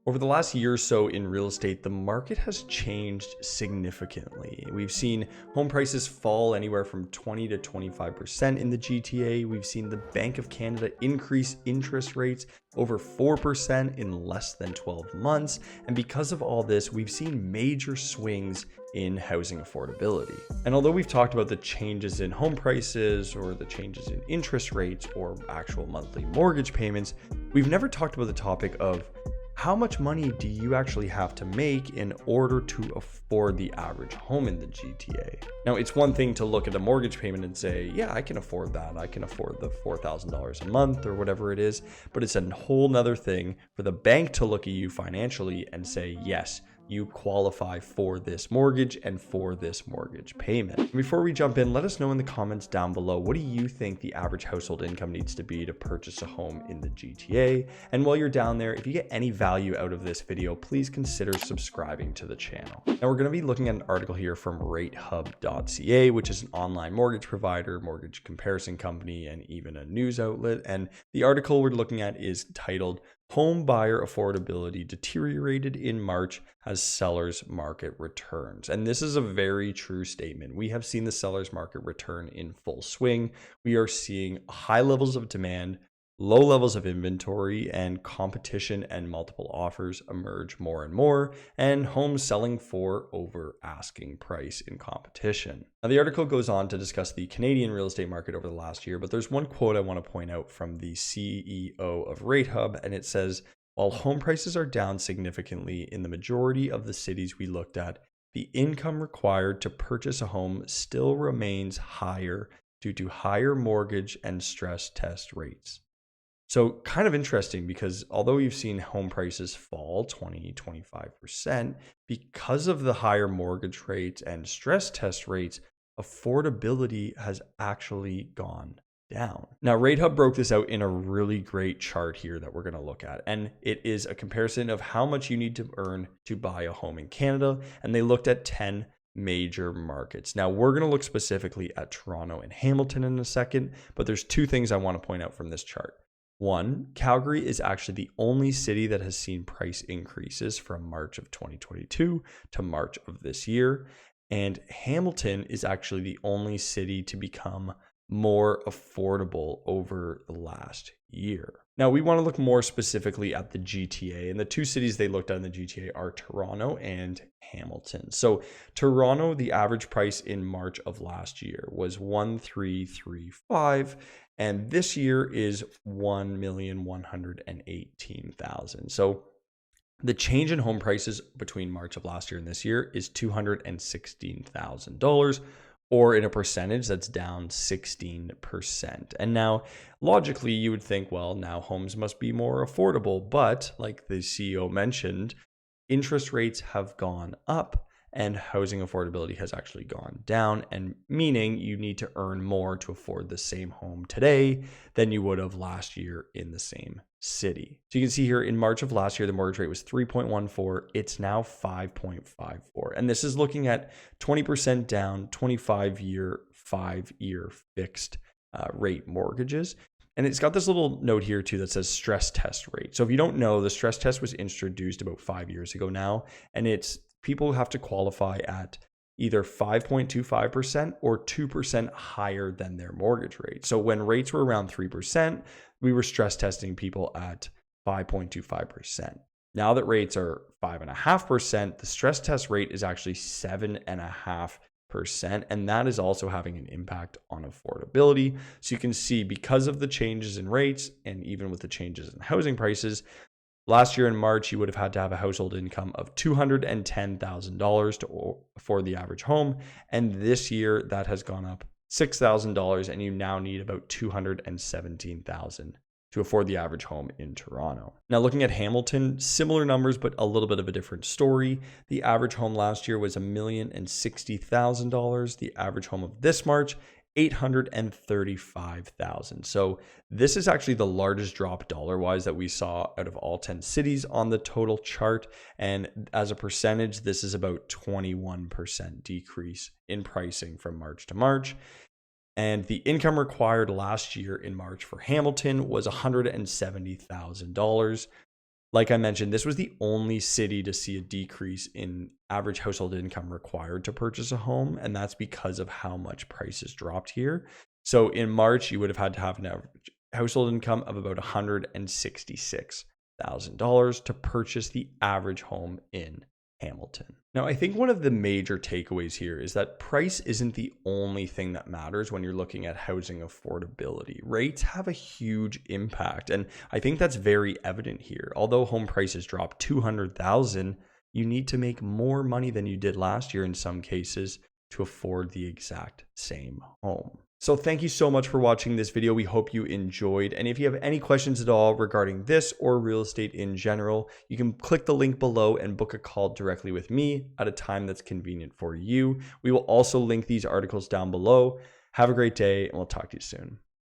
Over the last year or so in real estate, the market has changed significantly. We've seen home prices fall anywhere from 20 to 25% in the GTA. We've seen the Bank of Canada increase interest rates over 4% in less than 12 months. And because of all this, we've seen major swings in housing affordability. And although we've talked about the changes in home prices or the changes in interest rates or actual monthly mortgage payments, we've never talked about the topic of how much money do you actually have to make in order to afford the average home in the GTA? Now, it's one thing to look at a mortgage payment and say, yeah, I can afford that. I can afford the $4,000 a month or whatever it is. But it's a whole nother thing for the bank to look at you financially and say, yes, you qualify for this mortgage and for this mortgage payment. Before we jump in, let us know in the comments down below, what do you think the average household income needs to be to purchase a home in the GTA? And while you're down there, if you get any value out of this video, please consider subscribing to the channel. Now we're going to be looking at an article here from RateHub.ca, which is an online mortgage provider, mortgage comparison company, and even a news outlet. And the article we're looking at is titled "Home Buyer Affordability Deteriorated in March as Sellers Market Returns." And this is a very true statement. We have seen the sellers market return in full swing. We are seeing high levels of demand, low levels of inventory, and competition and multiple offers emerge more and more, and homes selling for over asking price in competition. Now, the article goes on to discuss the Canadian real estate market over the last year, but there's one quote I want to point out from the CEO of RateHub, and it says, "While home prices are down significantly in the majority of the cities we looked at, the income required to purchase a home still remains higher due to higher mortgage and stress test rates." So kind of interesting, because although you've seen home prices fall 20-25%, because of the higher mortgage rates and stress test rates, affordability has actually gone down. Now, RateHub broke this out in a really great chart here that we're going to look at. And it is a comparison of how much you need to earn to buy a home in Canada. And they looked at 10 major markets. Now, we're going to look specifically at Toronto and Hamilton in a second, but there's two things I want to point out from this chart. One, Calgary is actually the only city that has seen price increases from March of 2022 to March of this year. And Hamilton is actually the only city to become more affordable over the last year. Now, we want to look more specifically at the GTA, and the two cities they looked at in the GTA are Toronto and Hamilton. So Toronto, the average price in March of last year was $1,335, and this year is $1,118,000. So the change in home prices between March of last year and this year is $216,000, or in a percentage, that's down 16%. And now, logically, you would think, well, now homes must be more affordable. But like the CEO mentioned, interest rates have gone up and housing affordability has actually gone down, and meaning you need to earn more to afford the same home today than you would have last year in the same city. So you can see here in March of last year, the mortgage rate was 3.14. It's now 5.54. And this is looking at 20% down, 25-year, 5-year fixed rate mortgages. And it's got this little note here too that says stress test rate. So if you don't know, the stress test was introduced about 5 years ago now, and it's people have to qualify at either 5.25% or 2% higher than their mortgage rate. So when rates were around 3%, we were stress testing people at 5.25%. Now that rates are 5.5%, the stress test rate is actually 7.5%. And that is also having an impact on affordability. So you can see, because of the changes in rates and even with the changes in housing prices, last year in March, you would have had to have a household income of $210,000 to afford the average home. And this year that has gone up $6,000, and you now need about $217,000 to afford the average home in Toronto. Now, looking at Hamilton, similar numbers, but a little bit of a different story. The average home last year was $1,060,000. The average home of this March, $835,000. So this is actually the largest drop dollar-wise that we saw out of all 10 cities on the total chart. And as a percentage, this is about 21% decrease in pricing from March to March. And the income required last year in March for Hamilton was $170,000. Like I mentioned, this was the only city to see a decrease in average household income required to purchase a home, and that's because of how much prices dropped here. So in March, you would have had to have an average household income of about $166,000 to purchase the average home in Hamilton. Now, I think one of the major takeaways here is that price isn't the only thing that matters when you're looking at housing affordability. Rates have a huge impact, and I think that's very evident here. Although home prices dropped $200,000, you need to make more money than you did last year in some cases to afford the exact same home. So thank you so much for watching this video. We hope you enjoyed. And if you have any questions at all regarding this or real estate in general, you can click the link below and book a call directly with me at a time that's convenient for you. We will also link these articles down below. Have a great day, and we'll talk to you soon.